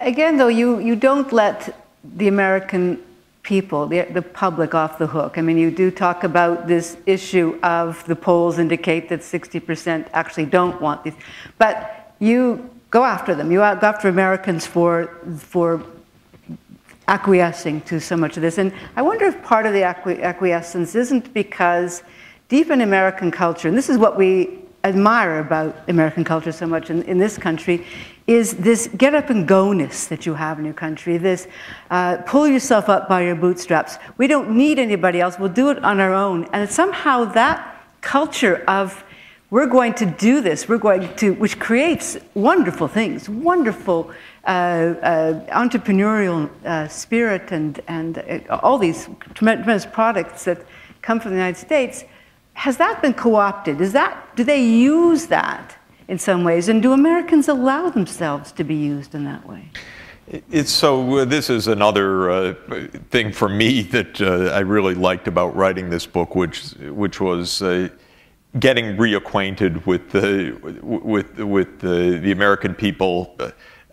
again, though, you don't let the American people, the public, off the hook. I mean, you do talk about this issue of the polls indicate that 60% actually don't want these, but you go after them. You go after Americans for acquiescing to so much of this. And I wonder if part of the acquiescence isn't because deep in American culture, and this is what we admire about American culture so much in this country, is this get up and go-ness that you have in your country, this pull yourself up by your bootstraps. We don't need anybody else, we'll do it on our own. And somehow that culture of we're going to do this, which creates wonderful things, wonderful entrepreneurial spirit and all these tremendous products that come from the United States. Has that been co-opted? Do they use that in some ways? And do Americans allow themselves to be used in that way? This is another thing for me that I really liked about writing this book, which was getting reacquainted with the American people.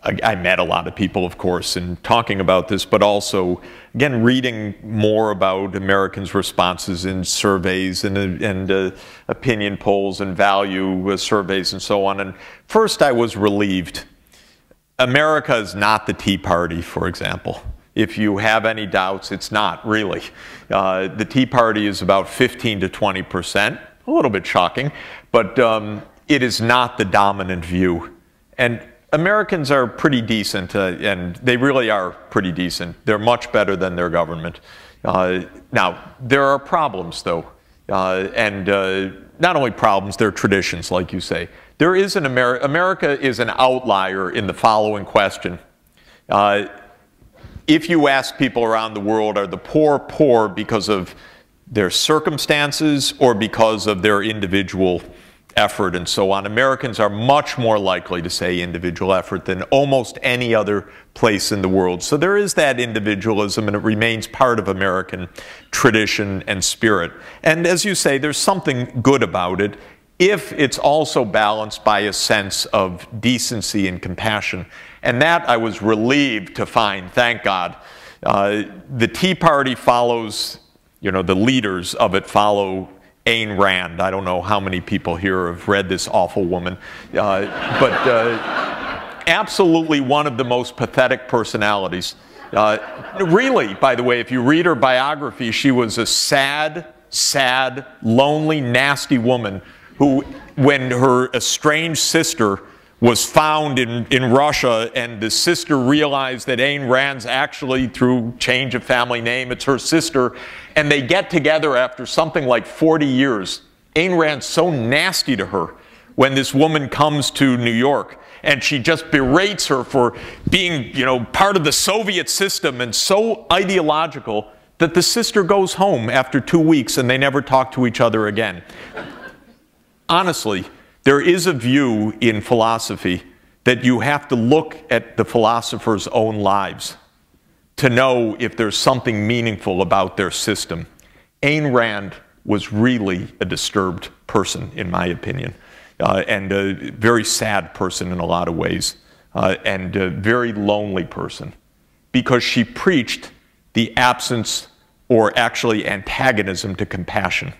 I met a lot of people, of course, in talking about this, but also, again, reading more about Americans' responses in surveys and opinion polls and value surveys and so on. And first I was relieved. America is not the Tea Party, for example. If you have any doubts, it's not, really. The Tea Party is about 15 to 20%, a little bit shocking, but it is not the dominant view. And Americans are pretty decent, and they really are pretty decent. They're much better than their government. Now, there are problems, though, and not only problems, there are traditions, like you say. There is an America is an outlier in the following question. If you ask people around the world, are the poor poor because of their circumstances or because of their individual effort and so on, Americans are much more likely to say individual effort than almost any other place in the world. So there is that individualism, and it remains part of American tradition and spirit. And as you say, there's something good about it if it's also balanced by a sense of decency and compassion. And that I was relieved to find, thank God. The Tea Party follows, the leaders of it follow Ayn Rand. I don't know how many people here have read this awful woman, but absolutely one of the most pathetic personalities. Really, by the way, if you read her biography, she was a sad, lonely, nasty woman who, when her estranged sister was found in Russia, and the sister realized that Ayn Rand's actually, through change of family name, it's her sister, and they get together after something like 40 years. Ayn Rand's so nasty to her when this woman comes to New York, and she just berates her for being, part of the Soviet system and so ideological that the sister goes home after 2 weeks and they never talk to each other again. Honestly, there is a view in philosophy that you have to look at the philosopher's own lives to know if there's something meaningful about their system. Ayn Rand was really a disturbed person, in my opinion, and a very sad person in a lot of ways, and a very lonely person, because she preached the absence or actually antagonism to compassion.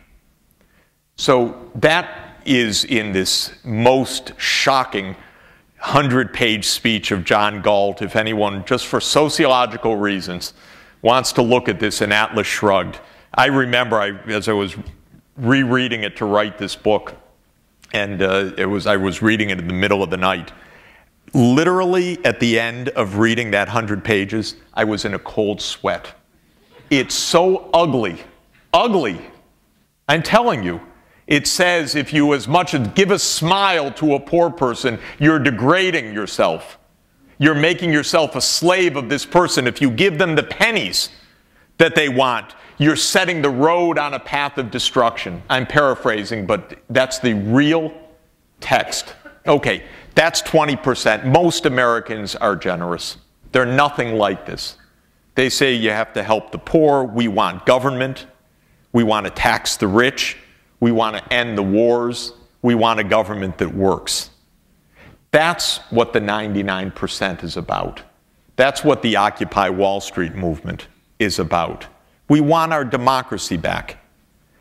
So that is in this most shocking 100-page speech of John Galt. If anyone, just for sociological reasons, wants to look at this in Atlas Shrugged. I remember, as I was rereading it to write this book, and I was reading it in the middle of the night. Literally, at the end of reading that 100 pages, I was in a cold sweat. It's so ugly. Ugly. I'm telling you. It says if you as much as give a smile to a poor person, you're degrading yourself. You're making yourself a slave of this person. If you give them the pennies that they want, you're setting the road on a path of destruction. I'm paraphrasing, but that's the real text. Okay, that's 20%. Most Americans are generous. They're nothing like this. They say you have to help the poor. We want government. We want to tax the rich. We want to end the wars. We want a government that works. That's what the 99% is about. That's what the Occupy Wall Street movement is about. We want our democracy back.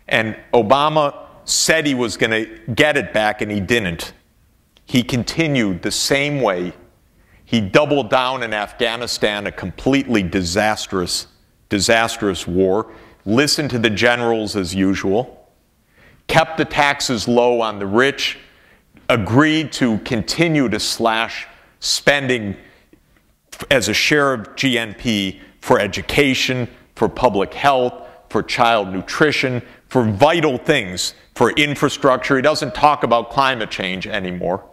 And Obama said he was going to get it back, and he didn't. He continued the same way. He doubled down in Afghanistan, a completely disastrous war, listened to the generals as usual, kept the taxes low on the rich, agreed to continue to slash spending as a share of GNP for education, for public health, for child nutrition, for vital things, for infrastructure. He doesn't talk about climate change anymore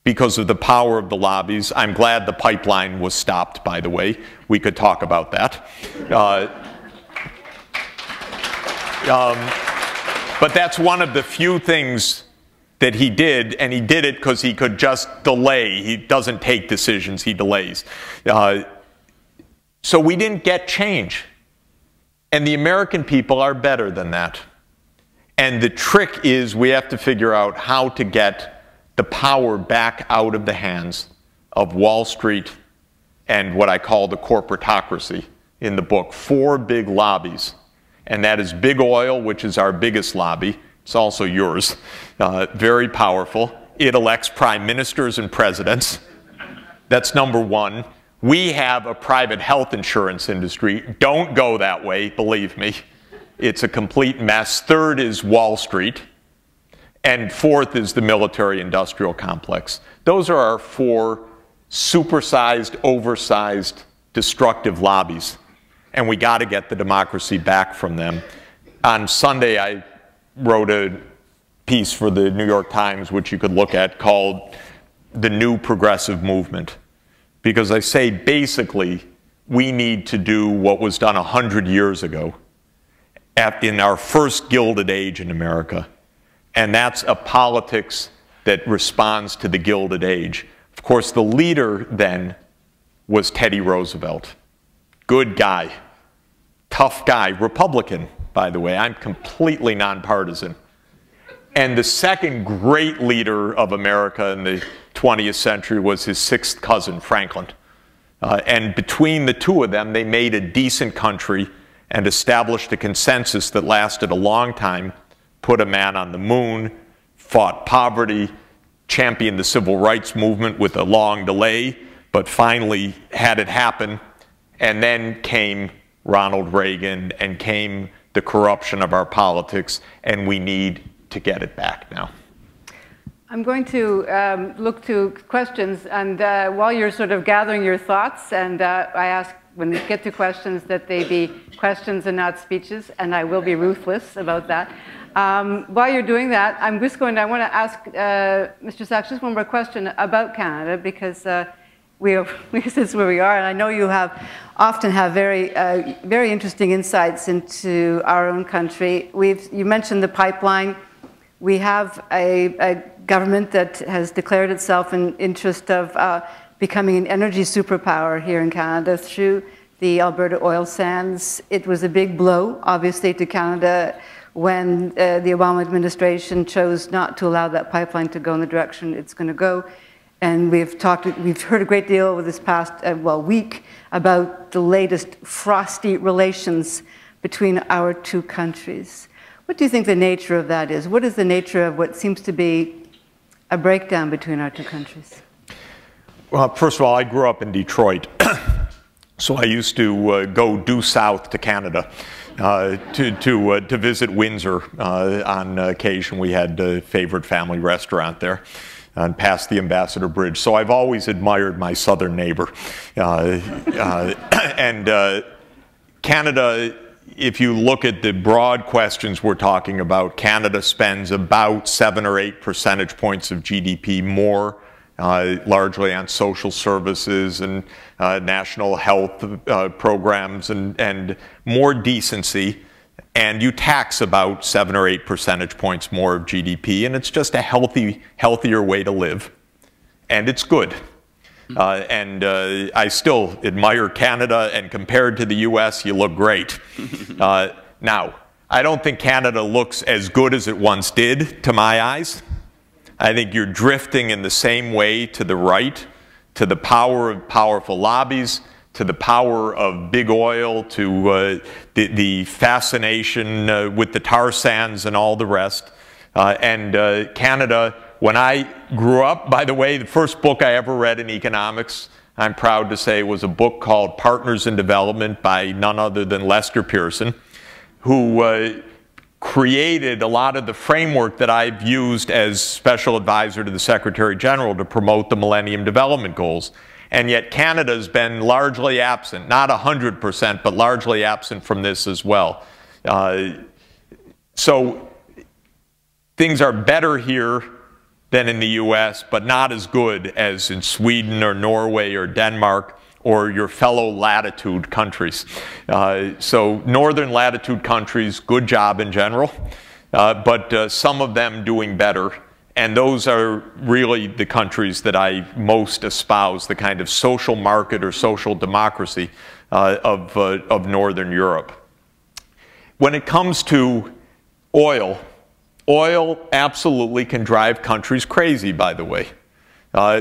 because of the power of the lobbies. I'm glad the pipeline was stopped, by the way. We could talk about that. But that's one of the few things that he did, and he did it because he could just delay. He doesn't take decisions, he delays. So we didn't get change. And the American people are better than that. And the trick is we have to figure out how to get the power back out of the hands of Wall Street and what I call the corporatocracy in the book. 4 big lobbies. And that is big oil, which is our biggest lobby. It's also yours. Very powerful. It elects prime ministers and presidents. That's number 1. We have a private health insurance industry. Don't go that way, believe me. It's a complete mess. 3rd is Wall Street. And 4th is the military-industrial complex. Those are our 4 supersized, oversized, destructive lobbies. And we got to get the democracy back from them. On Sunday, I wrote a piece for the New York Times, which you could look at, called The New Progressive Movement. Because I say, basically, we need to do what was done 100 years ago in our first Gilded Age in America. And that's a politics that responds to the Gilded Age. Of course, the leader then was Teddy Roosevelt. Good guy, tough guy, Republican, by the way. I'm completely nonpartisan. And the second great leader of America in the 20th century was his 6th cousin, Franklin. And between the 2 of them, they made a decent country and established a consensus that lasted a long time, put a man on the moon, fought poverty, championed the civil rights movement with a long delay, but finally had it happen. And then came Ronald Reagan and came the corruption of our politics, and we need to get it back now. I'm going to look to questions, and while you're sort of gathering your thoughts, and I ask when we get to questions that they be questions and not speeches, and I will be ruthless about that. While you're doing that, I want to ask Mr. Sachs just one more question about Canada, because this is where we are, and I know you often have very interesting insights into our own country. You mentioned the pipeline. We have a government that has declared itself in interest of becoming an energy superpower here in Canada through the Alberta oil sands. It was a big blow, obviously, to Canada when the Obama administration chose not to allow that pipeline to go in the direction it's going to go. And we've heard a great deal over this past week about the latest frosty relations between our 2 countries. What do you think the nature of that is? What is the nature of what seems to be a breakdown between our 2 countries? Well, first of all, I grew up in Detroit, so I used to go due south to Canada to visit Windsor on occasion. We had a favorite family restaurant there and past the Ambassador Bridge. So I've always admired my southern neighbor. Canada, if you look at the broad questions we're talking about, Canada spends about 7 or 8 percentage points of GDP more, largely on social services and national health programs and more decency. And you tax about 7 or 8 percentage points more of GDP, and it's just a healthier way to live. And it's good. I still admire Canada, and compared to the US, you look great. Now, I don't think Canada looks as good as it once did, to my eyes. I think you're drifting in the same way to the right to the power of powerful lobbies, to the power of big oil, to the fascination with the tar sands and all the rest. Canada, when I grew up, by the way, the first book I ever read in economics, I'm proud to say, was a book called Partners in Development by none other than Lester Pearson, who created a lot of the framework that I've used as special advisor to the Secretary General to promote the Millennium Development Goals. And yet Canada has been largely absent, not 100%, but largely absent from this as well. So things are better here than in the US, but not as good as in Sweden or Norway or Denmark or your fellow latitude countries. So northern latitude countries, good job in general, but some of them doing better. And those are really the countries that I most espouse, the kind of social market or social democracy of Northern Europe. When it comes to oil, oil absolutely can drive countries crazy, by the way,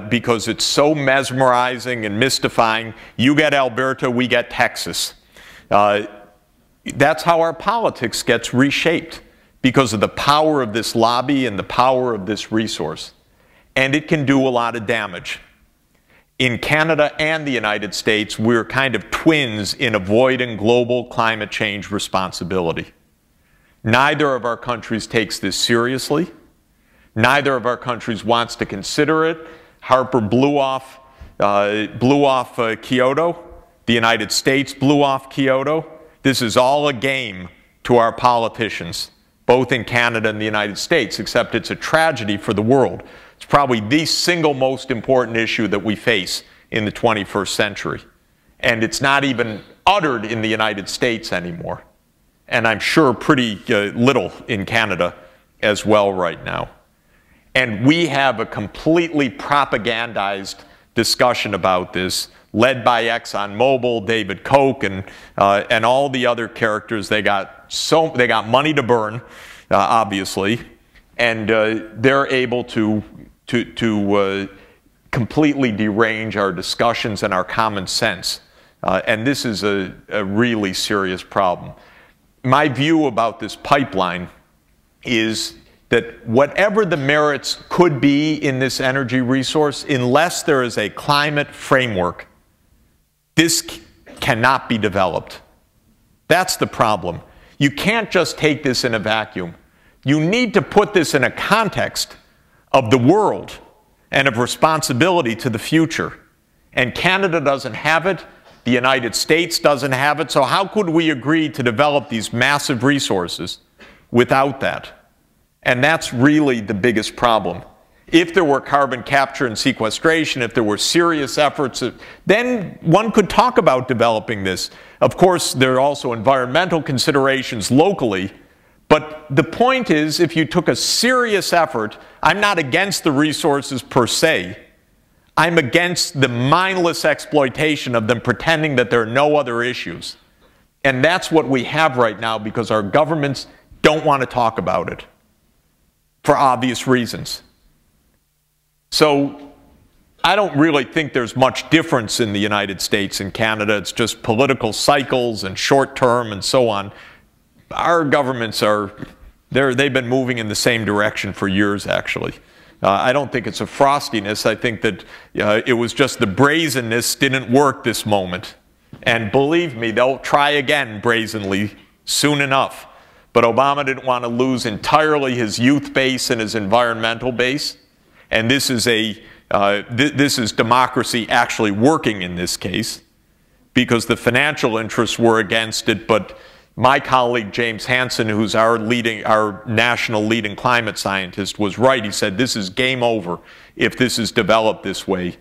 because it's so mesmerizing and mystifying. You get Alberta, we get Texas. That's how our politics gets reshaped, because of the power of this lobby and the power of this resource. And it can do a lot of damage. In Canada and the United States, we're kind of twins in avoiding global climate change responsibility. Neither of our countries takes this seriously. Neither of our countries wants to consider it. Harper blew off Kyoto. The United States blew off Kyoto. This is all a game to our politicians, both in Canada and the United States, except it's a tragedy for the world. It's probably the single most important issue that we face in the 21st century. And it's not even uttered in the United States anymore. And I'm sure pretty little in Canada as well right now. And we have a completely propagandized discussion about this, led by ExxonMobil, David Koch, and all the other characters. They got money to burn, obviously, and they're able to completely derange our discussions and our common sense. And this is a really serious problem. My view about this pipeline is that whatever the merits could be in this energy resource, unless there is a climate framework, this cannot be developed. That's the problem. You can't just take this in a vacuum. You need to put this in a context of the world and of responsibility to the future. And Canada doesn't have it. The United States doesn't have it. So how could we agree to develop these massive resources without that? And that's really the biggest problem. If there were carbon capture and sequestration, if there were serious efforts, then one could talk about developing this. Of course, there are also environmental considerations locally, but the point is, if you took a serious effort, I'm not against the resources per se. I'm against the mindless exploitation of them, pretending that there are no other issues. And that's what we have right now, because our governments don't want to talk about it for obvious reasons. So I don't really think there's much difference in the United States and Canada. It's just political cycles and short term and so on. Our governments they've been moving in the same direction for years, actually. I don't think it's a frostiness. I think that it was just the brazenness didn't work this moment. And believe me, they'll try again brazenly soon enough. But Obama didn't want to lose entirely his youth base and his environmental base. And this is democracy actually working in this case, because the financial interests were against it. But my colleague James Hansen, who's our national leading climate scientist, was right. He said this is game over if this is developed this way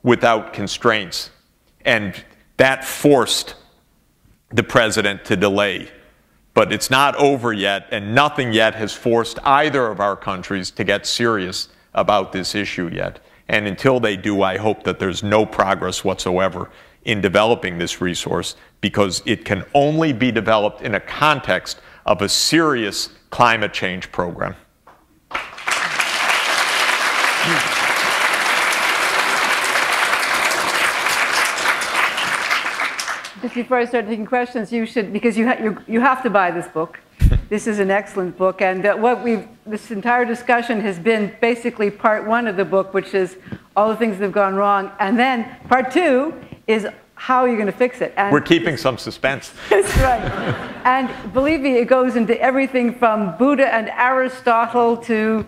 without constraints. And that forced the president to delay. But it's not over yet, and nothing yet has forced either of our countries to get serious about this issue yet. And until they do, I hope that there's no progress whatsoever in developing this resource, because it can only be developed in a context of a serious climate change program. just before I start taking questions, you should, because you have to buy this book. This is an excellent book, and this entire discussion has been basically part one of the book, which is all the things that have gone wrong, and then part two is how you're going to fix it. And we're keeping some suspense. That's right. And believe me, it goes into everything from Buddha and Aristotle to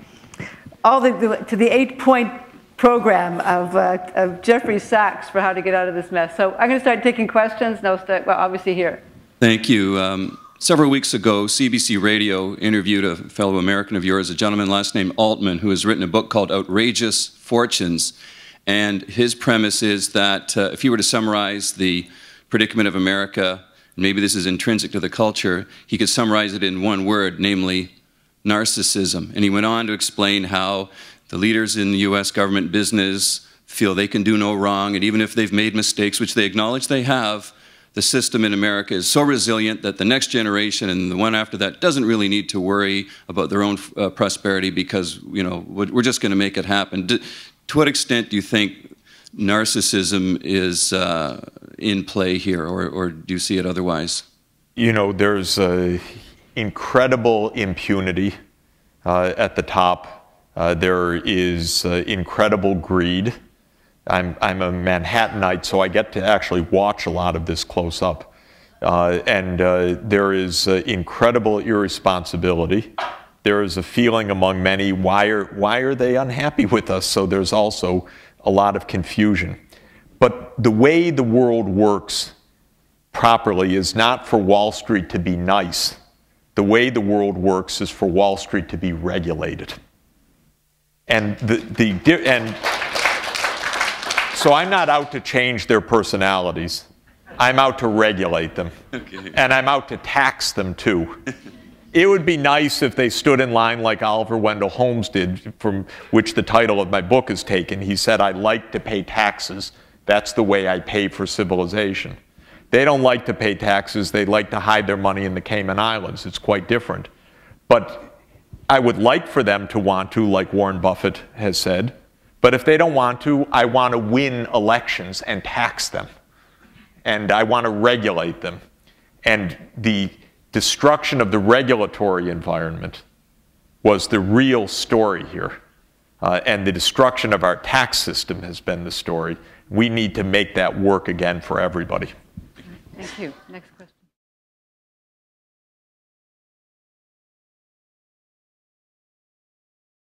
all the 8-point program of Jeffrey Sachs for how to get out of this mess. So I'm going to start taking questions, and I'll start, well, obviously here. Thank you. Several weeks ago, CBC Radio interviewed a fellow American of yours, a gentleman last name Altman, who has written a book called Outrageous Fortunes. And his premise is that if you were to summarize the predicament of America, maybe this is intrinsic to the culture, he could summarize it in one word, namely narcissism. And he went on to explain how the leaders in the US government business feel they can do no wrong, and even if they've made mistakes, which they acknowledge they have, the system in America is so resilient that the next generation and the one after that doesn't really need to worry about their own prosperity because, you know, we're just going to make it happen. To what extent do you think narcissism is in play here, or do you see it otherwise? You know, there's incredible impunity at the top. There is incredible greed. I'm a Manhattanite, so I get to actually watch a lot of this close up. And there is incredible irresponsibility. There is a feeling among many, why are they unhappy with us? So there's also a lot of confusion. But the way the world works properly is not for Wall Street to be nice. The way the world works is for Wall Street to be regulated. And so I'm not out to change their personalities. I'm out to regulate them. Okay. And I'm out to tax them too. It would be nice if they stood in line like Oliver Wendell Holmes did, from which the title of my book is taken. He said, I like to pay taxes. That's the way I pay for civilization. They don't like to pay taxes. They like to hide their money in the Cayman Islands. It's quite different. But I would like for them to want to, like Warren Buffett has said. But if they don't want to, I want to win elections and tax them. And I want to regulate them. And the destruction of the regulatory environment was the real story here. And the destruction of our tax system has been the story. We need to make that work again for everybody. Thank you. Next question.